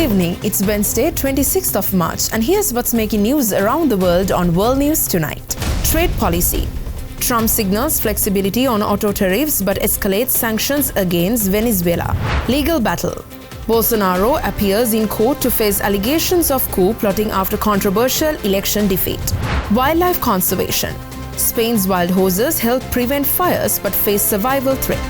evening, it's Wednesday, 26th of March, and here's what's making news around the world on World News Tonight. Trade policy. Trump signals flexibility on auto tariffs but escalates sanctions against Venezuela. Legal battle. Bolsonaro appears in court to face allegations of coup plotting after controversial election defeat. Wildlife conservation. Spain's wild horses help prevent fires but face survival threat.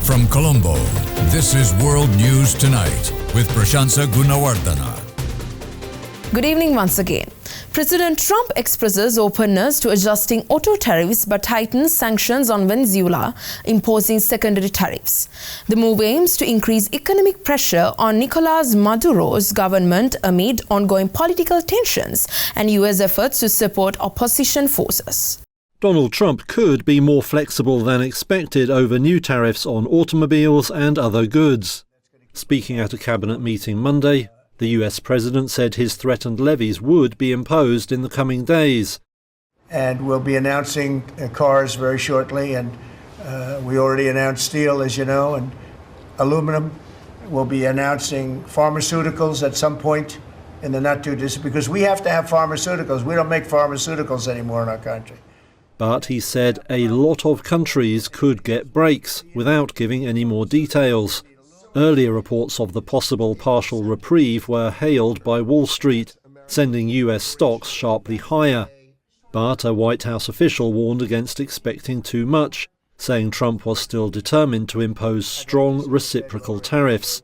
From Colombo, this is World News Tonight with Prashansa Gunawardana. Good evening once again. President Trump expresses openness to adjusting auto tariffs but tightens sanctions on Venezuela, imposing secondary tariffs. The move aims to increase economic pressure on Nicolas Maduro's government amid ongoing political tensions and U.S. efforts to support opposition forces. Donald Trump could be more flexible than expected over new tariffs on automobiles and other goods. Speaking at a cabinet meeting Monday, the US president said his threatened levies would be imposed in the coming days. And we'll be announcing cars very shortly, and we already announced steel, as you know, and aluminum. We'll be announcing pharmaceuticals at some point in the not too distant, because we have to have pharmaceuticals. We don't make pharmaceuticals anymore in our country. But he said a lot of countries could get breaks without giving any more details. Earlier reports of the possible partial reprieve were hailed by Wall Street, sending US stocks sharply higher. But a White House official warned against expecting too much, saying Trump was still determined to impose strong reciprocal tariffs.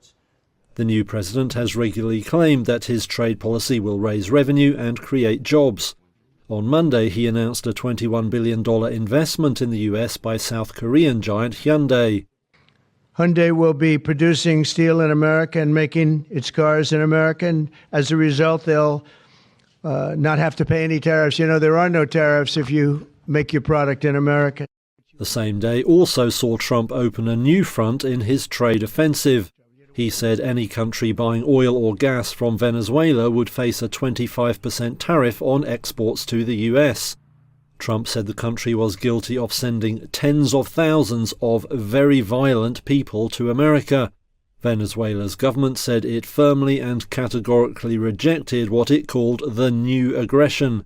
The new president has regularly claimed that his trade policy will raise revenue and create jobs. On Monday, he announced a $21 billion investment in the US by South Korean giant Hyundai. Hyundai will be producing steel in America and making its cars in America, and as a result, they'll not have to pay any tariffs. You know, there are no tariffs if you make your product in America. The same day also saw Trump open a new front in his trade offensive. He said any country buying oil or gas from Venezuela would face a 25% tariff on exports to the US. Trump said the country was guilty of sending tens of thousands of very violent people to America. Venezuela's government said it firmly and categorically rejected what it called the new aggression.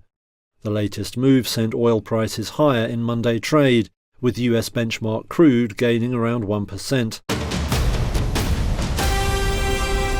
The latest move sent oil prices higher in Monday trade, with US benchmark crude gaining around 1%.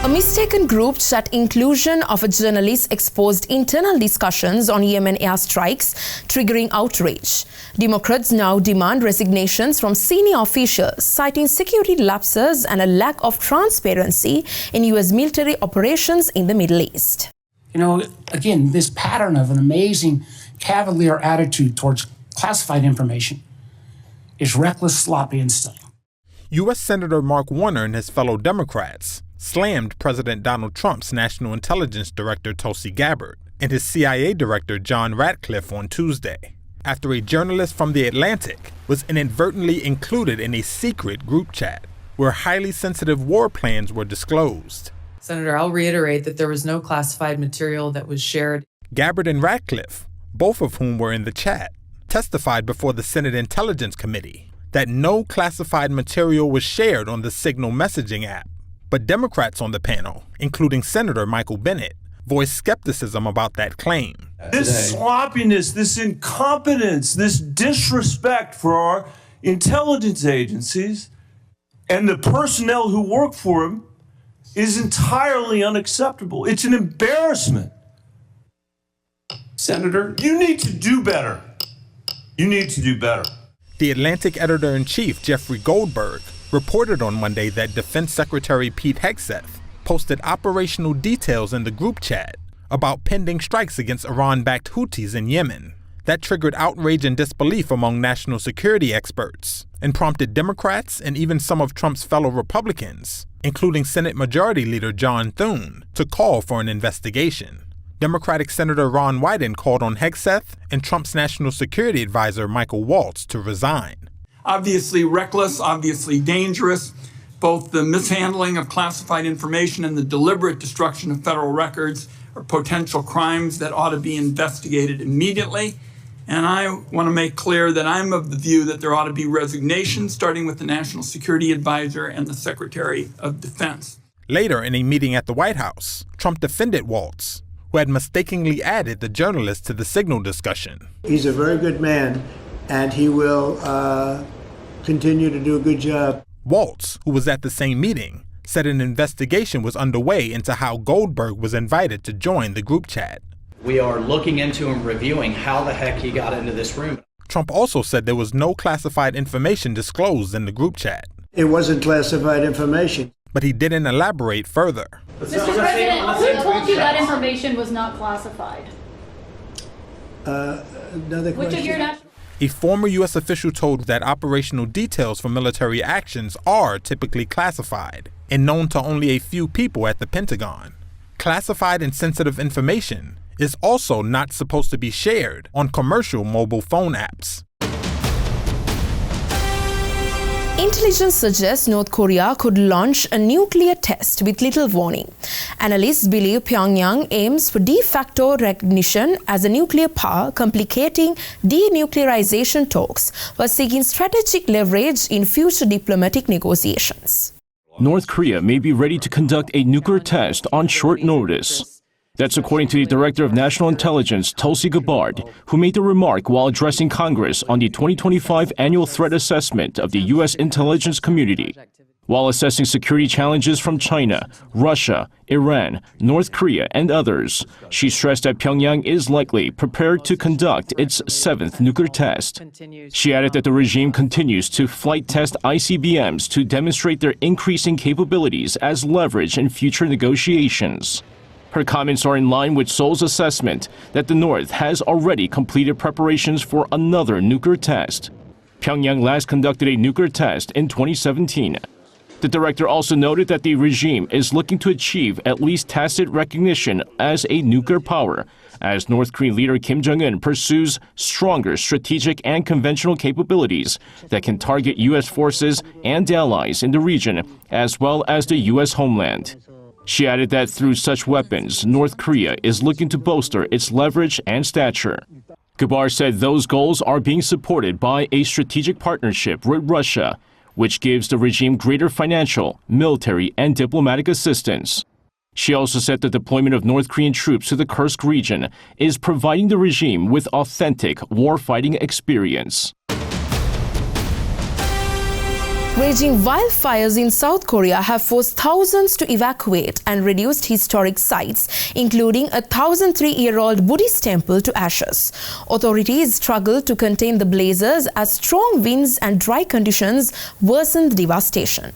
A mistaken group chat inclusion of a journalist exposed internal discussions on Yemen airstrikes, triggering outrage. Democrats now demand resignations from senior officials, citing security lapses and a lack of transparency in U.S. military operations in the Middle East. You know, again, this pattern of an amazing cavalier attitude towards classified information is reckless, sloppy, and silly. U.S. Senator Mark Warner and his fellow Democrats slammed President Donald Trump's National Intelligence Director Tulsi Gabbard and his CIA Director John Ratcliffe on Tuesday, after a journalist from The Atlantic was inadvertently included in a secret group chat where highly sensitive war plans were disclosed. Senator, I'll reiterate that there was no classified material that was shared. Gabbard and Ratcliffe, both of whom were in the chat, testified before the Senate Intelligence Committee that no classified material was shared on the Signal messaging app. But Democrats on the panel, including Senator Michael Bennet, voiced skepticism about that claim. This sloppiness, this incompetence, this disrespect for our intelligence agencies and the personnel who work for them is entirely unacceptable. It's an embarrassment. Senator, you need to do better. You need to do better. The Atlantic editor-in-chief, Jeffrey Goldberg, reported on Monday that Defense Secretary Pete Hegseth posted operational details in the group chat about pending strikes against Iran-backed Houthis in Yemen. That triggered outrage and disbelief among national security experts and prompted Democrats and even some of Trump's fellow Republicans, including Senate Majority Leader John Thune, to call for an investigation. Democratic Senator Ron Wyden called on Hegseth and Trump's national security advisor Michael Waltz to resign. Obviously reckless, obviously dangerous, both the mishandling of classified information and the deliberate destruction of federal records are potential crimes that ought to be investigated immediately And I want to make clear that I'm of the view that there ought to be resignation, starting with the National Security Advisor and the Secretary of Defense. Later, in a meeting at the White House, Trump defended Waltz, who had mistakenly added the journalist to the signal discussion. He's a very good man, and he will continue to do a good job. Waltz, who was at the same meeting, said an investigation was underway into how Goldberg was invited to join the group chat. We are looking into and reviewing how the heck he got into this room. Trump also said there was no classified information disclosed in the group chat. It wasn't classified information. But he didn't elaborate further. Mr. President, who told you that information was not classified? Another question. A former U.S. official told that operational details for military actions are typically classified and known to only a few people at the Pentagon. Classified and sensitive information is also not supposed to be shared on commercial mobile phone apps. Intelligence suggests North Korea could launch a nuclear test with little warning. Analysts believe Pyongyang aims for de facto recognition as a nuclear power, complicating denuclearization talks while seeking strategic leverage in future diplomatic negotiations. North Korea may be ready to conduct a nuclear test on short notice. That's according to the Director of National Intelligence, Tulsi Gabbard, who made the remark while addressing Congress on the 2025 Annual Threat Assessment of the U.S. intelligence community. While assessing security challenges from China, Russia, Iran, North Korea, and others, she stressed that Pyongyang is likely prepared to conduct its 7th nuclear test. She added that the regime continues to flight test ICBMs to demonstrate their increasing capabilities as leverage in future negotiations. Her comments are in line with Seoul's assessment that the North has already completed preparations for another nuclear test. Pyongyang last conducted a nuclear test in 2017. The director also noted that the regime is looking to achieve at least tacit recognition as a nuclear power, as North Korean leader Kim Jong-un pursues stronger strategic and conventional capabilities that can target U.S. forces and allies in the region, as well as the U.S. homeland. She added that through such weapons, North Korea is looking to bolster its leverage and stature. Gabbard said those goals are being supported by a strategic partnership with Russia, which gives the regime greater financial, military, and diplomatic assistance. She also said the deployment of North Korean troops to the Kursk region is providing the regime with authentic warfighting experience. Raging wildfires in South Korea have forced thousands to evacuate and reduced historic sites, including a 1,003-year-old Buddhist temple, to ashes. Authorities struggled to contain the blazes as strong winds and dry conditions worsened the devastation.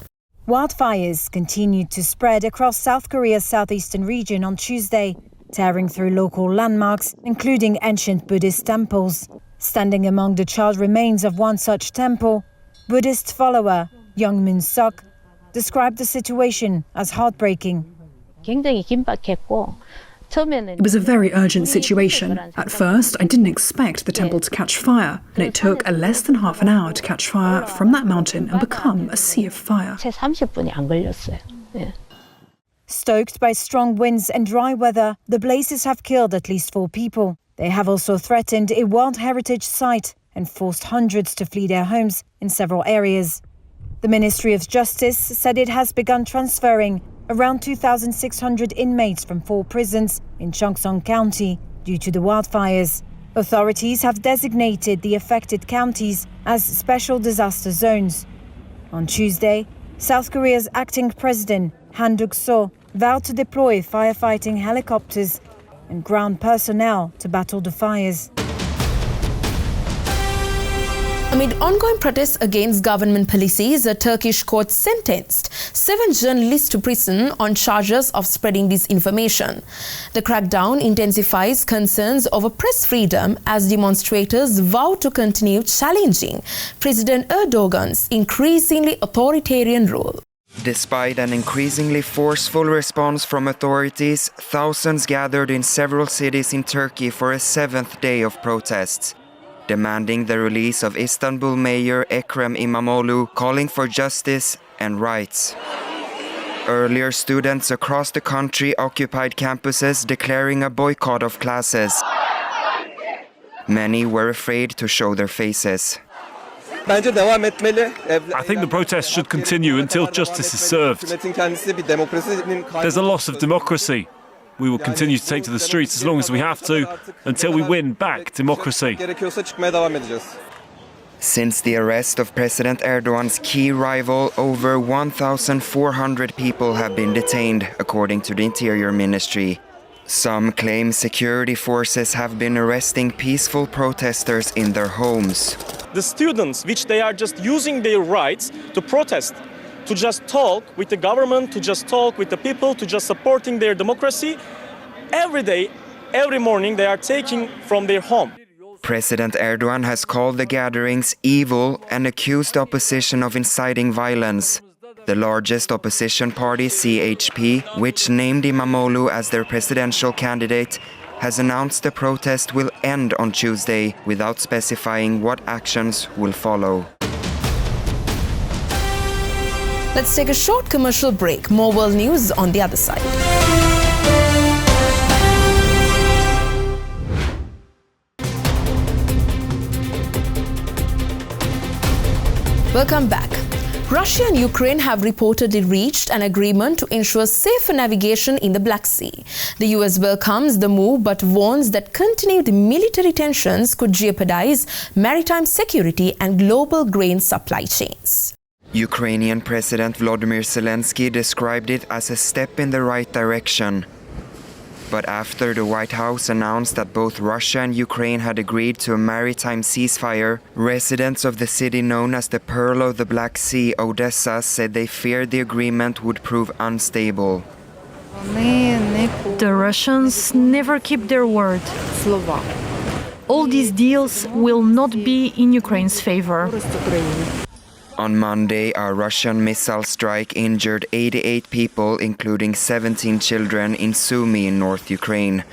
Wildfires continued to spread across South Korea's southeastern region on Tuesday, tearing through local landmarks, including ancient Buddhist temples. Standing among the charred remains of one such temple, Buddhist follower Youngmin Suk described the situation as heartbreaking. It was a very urgent situation. At first, I didn't expect the temple to catch fire, and it took less than half an hour to catch fire from that mountain and become a sea of fire. Stoked by strong winds and dry weather, the blazes have killed at least 4 people. They have also threatened a World Heritage site and forced hundreds to flee their homes in several areas. The Ministry of Justice said it has begun transferring around 2,600 inmates from 4 prisons in Cheongsong County due to the wildfires. Authorities have designated the affected counties as special disaster zones. On Tuesday, South Korea's acting president, Han Duk-seo, vowed to deploy firefighting helicopters and ground personnel to battle the fires. Amid ongoing protests against government policies, a Turkish court sentenced 7 journalists to prison on charges of spreading disinformation. The crackdown intensifies concerns over press freedom as demonstrators vow to continue challenging President Erdogan's increasingly authoritarian rule. Despite an increasingly forceful response from authorities, thousands gathered in several cities in Turkey for a 7th day of protests, demanding the release of Istanbul Mayor Ekrem İmamoğlu, calling for justice and rights. Earlier, students across the country occupied campuses, declaring a boycott of classes. Many were afraid to show their faces. I think the protest should continue until justice is served. There's a loss of democracy. We will continue to take to the streets as long as we have to, until we win back democracy. Since the arrest of President Erdogan's key rival, over 1,400 people have been detained, according to the Interior Ministry. Some claim security forces have been arresting peaceful protesters in their homes. The students, which they are just using their rights to protest, to just talk with the government, to just talk with the people, to just supporting their democracy, every day, every morning they are taking from their home. President Erdogan has called the gatherings evil and accused the opposition of inciting violence. The largest opposition party, CHP, which named Imamoglu as their presidential candidate, has announced the protest will end on Tuesday without specifying what actions will follow. Let's take a short commercial break. More world news on the other side. Welcome back. Russia and Ukraine have reportedly reached an agreement to ensure safer navigation in the Black Sea. The US welcomes the move but warns that continued military tensions could jeopardize maritime security and global grain supply chains. Ukrainian President Volodymyr Zelensky described it as a step in the right direction. But after the White House announced that both Russia and Ukraine had agreed to a maritime ceasefire, residents of the city known as the Pearl of the Black Sea, Odessa, said they feared the agreement would prove unstable. The Russians never keep their word. All these deals will not be in Ukraine's favor. On Monday, a Russian missile strike injured 88 people, including 17 children, in Sumy in North Ukraine.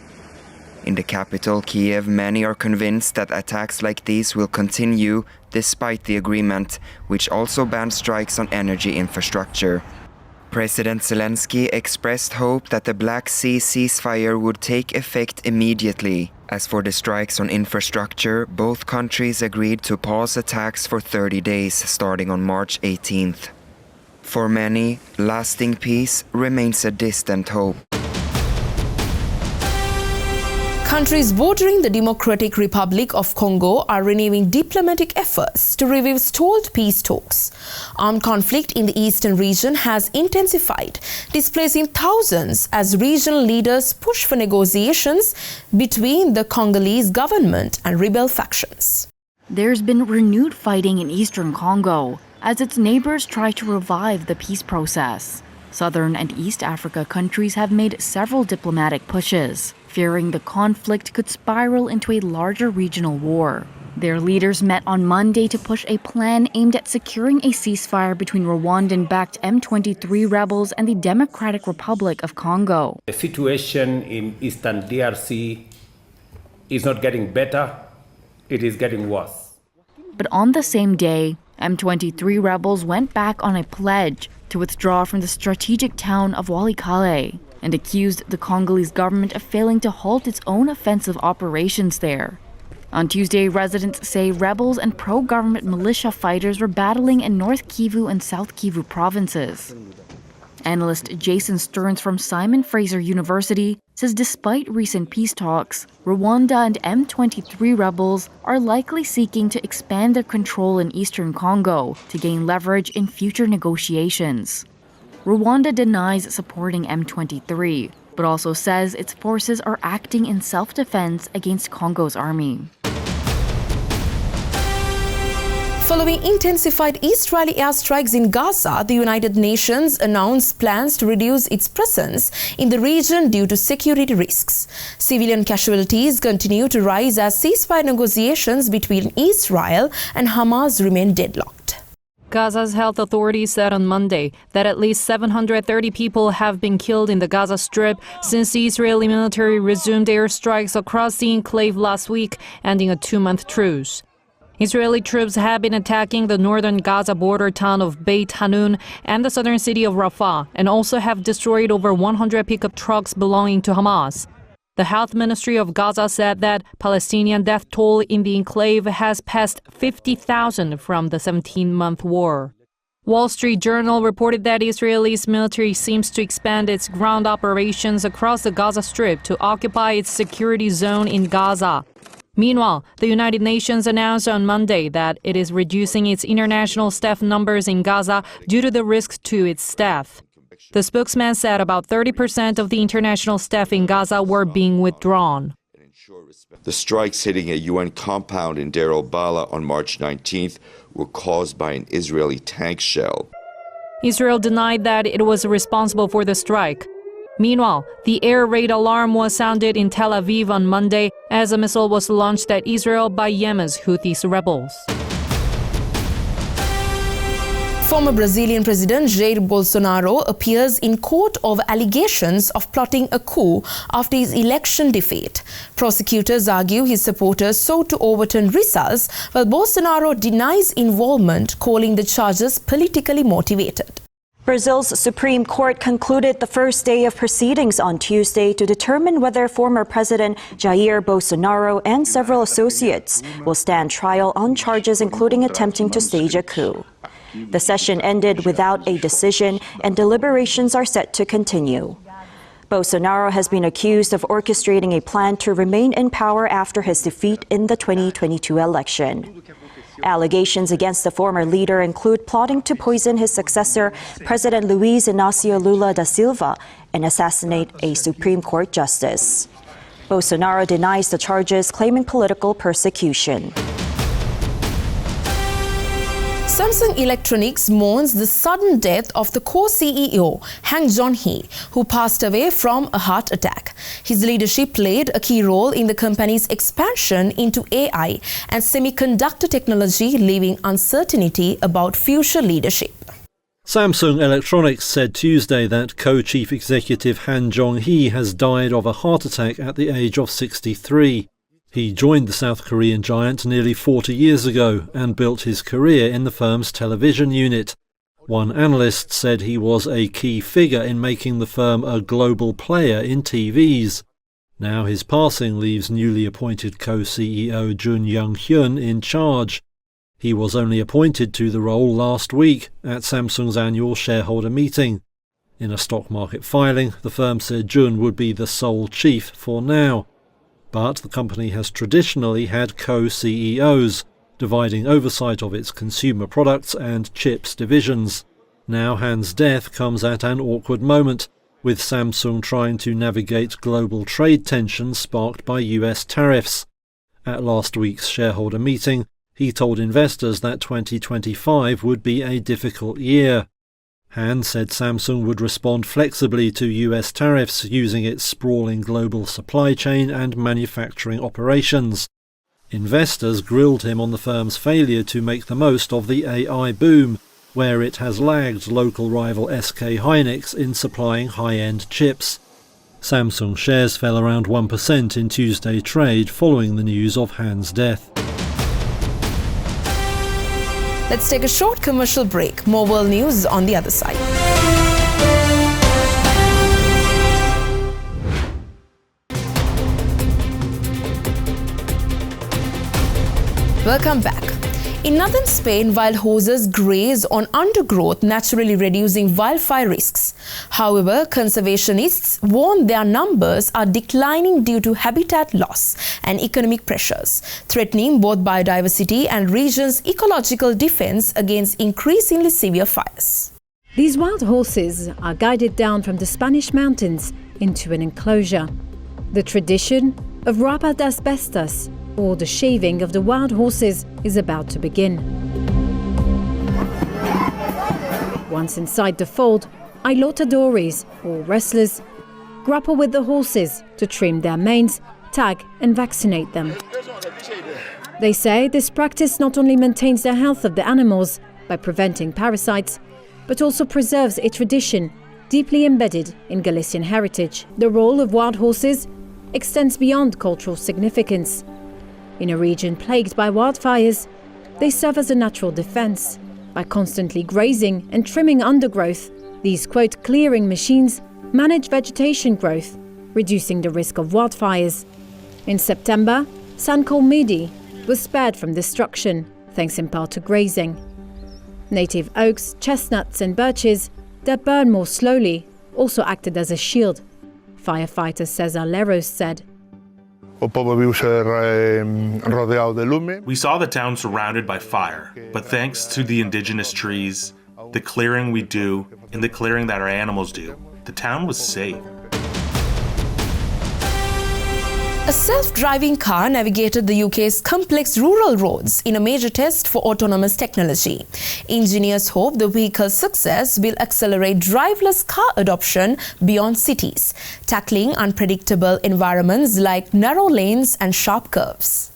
In the capital, Kiev, many are convinced that attacks like these will continue despite the agreement, which also banned strikes on energy infrastructure. President Zelensky expressed hope that the Black Sea ceasefire would take effect immediately. As for the strikes on infrastructure, both countries agreed to pause attacks for 30 days starting on March 18th. For many, lasting peace remains a distant hope. Countries bordering the Democratic Republic of Congo are renewing diplomatic efforts to revive stalled peace talks. Armed conflict in the eastern region has intensified, displacing thousands as regional leaders push for negotiations between the Congolese government and rebel factions. There's been renewed fighting in eastern Congo as its neighbors try to revive the peace process. Southern and East Africa countries have made several diplomatic pushes, fearing the conflict could spiral into a larger regional war. Their leaders met on Monday to push a plan aimed at securing a ceasefire between Rwandan-backed M23 rebels and the Democratic Republic of Congo. The situation in eastern DRC is not getting better, it is getting worse. But on the same day, M23 rebels went back on a pledge to withdraw from the strategic town of Walikale and accused the Congolese government of failing to halt its own offensive operations there. On Tuesday, residents say rebels and pro-government militia fighters were battling in North Kivu and South Kivu provinces. Analyst Jason Stearns from Simon Fraser University says despite recent peace talks, Rwanda and M23 rebels are likely seeking to expand their control in eastern Congo to gain leverage in future negotiations. Rwanda denies supporting M23, but also says its forces are acting in self-defense against Congo's army. Following intensified Israeli airstrikes in Gaza, the United Nations announced plans to reduce its presence in the region due to security risks. Civilian casualties continue to rise as ceasefire negotiations between Israel and Hamas remain deadlocked. Gaza's health authorities said on Monday that at least 730 people have been killed in the Gaza Strip since the Israeli military resumed airstrikes across the enclave last week, ending a 2-month truce. Israeli troops have been attacking the northern Gaza border town of Beit Hanun and the southern city of Rafah, and also have destroyed over 100 pickup trucks belonging to Hamas. The health ministry of Gaza said that Palestinian death toll in the enclave has passed 50,000 from the 17-month war. Wall Street Journal reported that Israel's military seems to expand its ground operations across the Gaza Strip to occupy its security zone in Gaza. Meanwhile, the United Nations announced on Monday that it is reducing its international staff numbers in Gaza due to the risks to its staff. The spokesman said about 30% of the international staff in Gaza were being withdrawn. The strikes hitting a UN compound in Deir al-Balah on March 19th were caused by an Israeli tank shell. Israel denied that it was responsible for the strike. Meanwhile, the air raid alarm was sounded in Tel Aviv on Monday as a missile was launched at Israel by Yemen's Houthis rebels. Former Brazilian President Jair Bolsonaro appears in court of allegations of plotting a coup after his election defeat. Prosecutors argue his supporters sought to overturn results, while Bolsonaro denies involvement, calling the charges politically motivated. Brazil's Supreme Court concluded the first day of proceedings on Tuesday to determine whether former President Jair Bolsonaro and several associates will stand trial on charges including attempting to stage a coup. The session ended without a decision, and deliberations are set to continue. Bolsonaro has been accused of orchestrating a plan to remain in power after his defeat in the 2022 election. Allegations against the former leader include plotting to poison his successor, President Luiz Inácio Lula da Silva, and assassinate a Supreme Court justice. Bolsonaro denies the charges, claiming political persecution. Samsung Electronics mourns the sudden death of the co-CEO, Han Jong-hee, who passed away from a heart attack. His leadership played a key role in the company's expansion into AI and semiconductor technology, leaving uncertainty about future leadership. Samsung Electronics said Tuesday that co-chief executive Han Jong-hee has died of a heart attack at the age of 63. He joined the South Korean giant nearly 40 years ago and built his career in the firm's television unit. One analyst said he was a key figure in making the firm a global player in TVs. Now his passing leaves newly appointed co-CEO Jun Young-hyun in charge. He was only appointed to the role last week at Samsung's annual shareholder meeting. In a stock market filing, the firm said Jun would be the sole chief for now. But the company has traditionally had co-CEOs, dividing oversight of its consumer products and chips divisions. Now Han's death comes at an awkward moment, with Samsung trying to navigate global trade tensions sparked by US tariffs. At last week's shareholder meeting, he told investors that 2025 would be a difficult year. Han said Samsung would respond flexibly to US tariffs using its sprawling global supply chain and manufacturing operations. Investors grilled him on the firm's failure to make the most of the AI boom, where it has lagged local rival SK Hynix in supplying high-end chips. Samsung shares fell around 1% in Tuesday trade following the news of Han's death. Let's take a short commercial break. More world news on the other side. Welcome back. In northern Spain, wild horses graze on undergrowth, naturally reducing wildfire risks. However, conservationists warn their numbers are declining due to habitat loss and economic pressures, threatening both biodiversity and region's ecological defense against increasingly severe fires. These wild horses are guided down from the Spanish mountains into an enclosure. The tradition of rapa das bestas, or the shaving of the wild horses, is about to begin. Once inside the fold, ailotadores, or wrestlers, grapple with the horses to trim their manes, tag and vaccinate them. They say this practice not only maintains the health of the animals by preventing parasites, but also preserves a tradition deeply embedded in Galician heritage. The role of wild horses extends beyond cultural significance. In a region plagued by wildfires, they serve as a natural defense. By constantly grazing and trimming undergrowth, these, quote, clearing machines manage vegetation growth reducing the risk of wildfires. In September, Sankol Midi was spared from destruction, thanks in part to grazing. Native oaks, chestnuts and birches that burn more slowly also acted as a shield. Firefighter Cesar Leros said. We saw the town surrounded by fire, but thanks to the indigenous trees, the clearing we do, and the clearing that our animals do, the town was safe. A self-driving car navigated the UK's complex rural roads in a major test for autonomous technology. Engineers hope the vehicle's success will accelerate driverless car adoption beyond cities, tackling unpredictable environments like narrow lanes and sharp curves.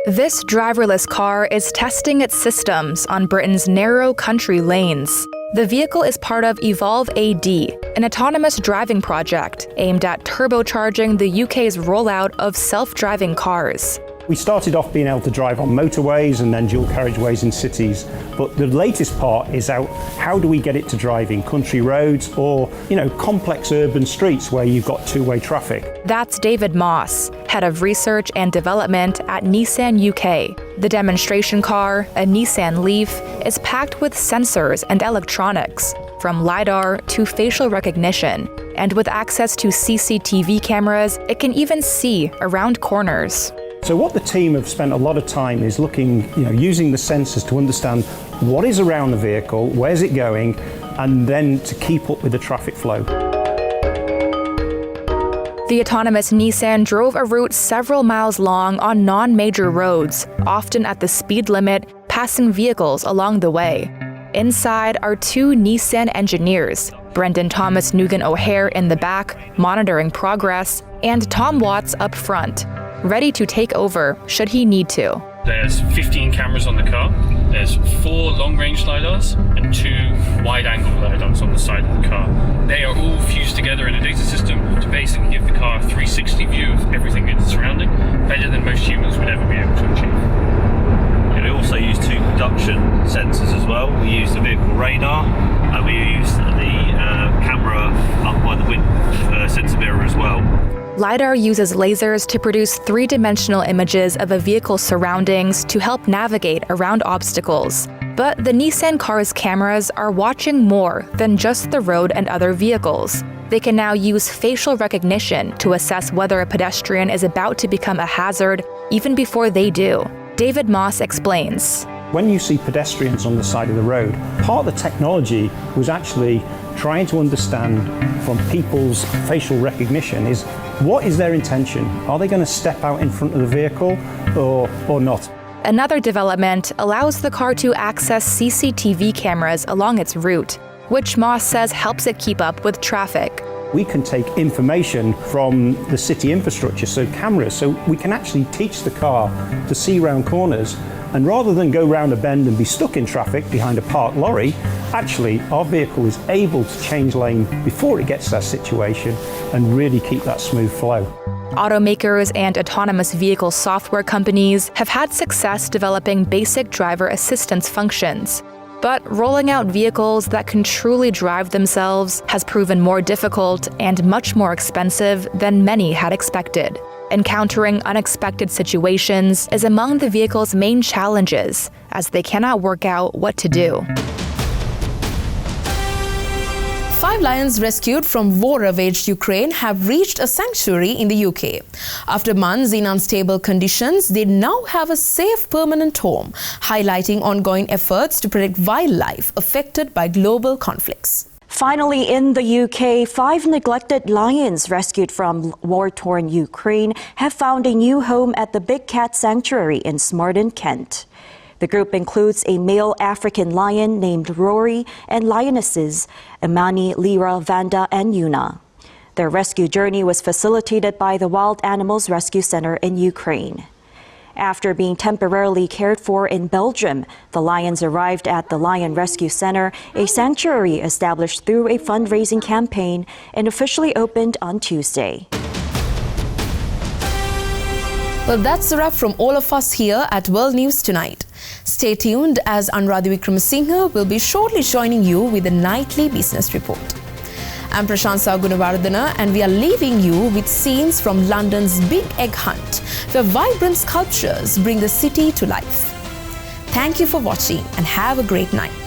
This driverless car is testing its systems on Britain's narrow country lanes. The vehicle is part of Evolve AD, an autonomous driving project aimed at turbocharging the UK's rollout of self-driving cars. We started off being able to drive on motorways and then dual carriageways in cities, but the latest part is out how do we get it to drive in country roads or, complex urban streets where you've got two-way traffic. That's David Moss, head of research and development at Nissan UK. The demonstration car, a Nissan Leaf, is packed with sensors and electronics, from LiDAR to facial recognition. And with access to CCTV cameras, it can even see around corners. So what the team have spent a lot of time is looking, using the sensors to understand what is around the vehicle, where's it going, and then to keep up with the traffic flow. The autonomous Nissan drove a route several miles long on non-major roads, often at the speed limit, passing vehicles along the way. Inside are two Nissan engineers, Brendan Thomas Nugent O'Hare in the back, monitoring progress, and Tom Watts up front, ready to take over should he need to. There's 15 cameras on the car, there's 4 long-range LiDARs and 2 wide-angle LiDARs on the side of the car. They are all fused together in a data system to basically give the car a 360 view of everything in its surrounding, better than most humans would ever be able to achieve. We also use 2 production sensors as well. We use the vehicle radar and we use the camera up by the wind sensor mirror as well. LiDAR uses lasers to produce 3-dimensional images of a vehicle's surroundings to help navigate around obstacles. But the Nissan car's cameras are watching more than just the road and other vehicles. They can now use facial recognition to assess whether a pedestrian is about to become a hazard even before they do. David Moss explains. When you see pedestrians on the side of the road, part of the technology was actually trying to understand from people's facial recognition is what is their intention? Are they going to step out in front of the vehicle or not? Another development allows the car to access CCTV cameras along its route, which Moss says helps it keep up with traffic. We can take information from the city infrastructure, so cameras, so we can actually teach the car to see round corners. And rather than go round a bend and be stuck in traffic behind a parked lorry, actually our vehicle is able to change lane before it gets to that situation and really keep that smooth flow. Automakers and autonomous vehicle software companies have had success developing basic driver assistance functions. But rolling out vehicles that can truly drive themselves has proven more difficult and much more expensive than many had expected. Encountering unexpected situations is among the vehicle's main challenges, as they cannot work out what to do. 5 lions rescued from war-ravaged Ukraine have reached a sanctuary in the UK. After months in unstable conditions, they now have a safe permanent home, highlighting ongoing efforts to protect wildlife affected by global conflicts. Finally, in the UK, 5 neglected lions rescued from war-torn Ukraine have found a new home at the Big Cat Sanctuary in Smarton, Kent. The group includes a male African lion named Rory and lionesses Imani, Lyra, Vanda, and Yuna. Their rescue journey was facilitated by the Wild Animals Rescue Center in Ukraine. After being temporarily cared for in Belgium, the lions arrived at the Lion Rescue Center, a sanctuary established through a fundraising campaign and officially opened on Tuesday. Well, that's a wrap from all of us here at World News Tonight. Stay tuned as Anuradha Wickramasinghe will be shortly joining you with a nightly business report. I'm Prashansa Gunawardana, and we are leaving you with scenes from London's Big Egg Hunt, where vibrant sculptures bring the city to life. Thank you for watching and have a great night.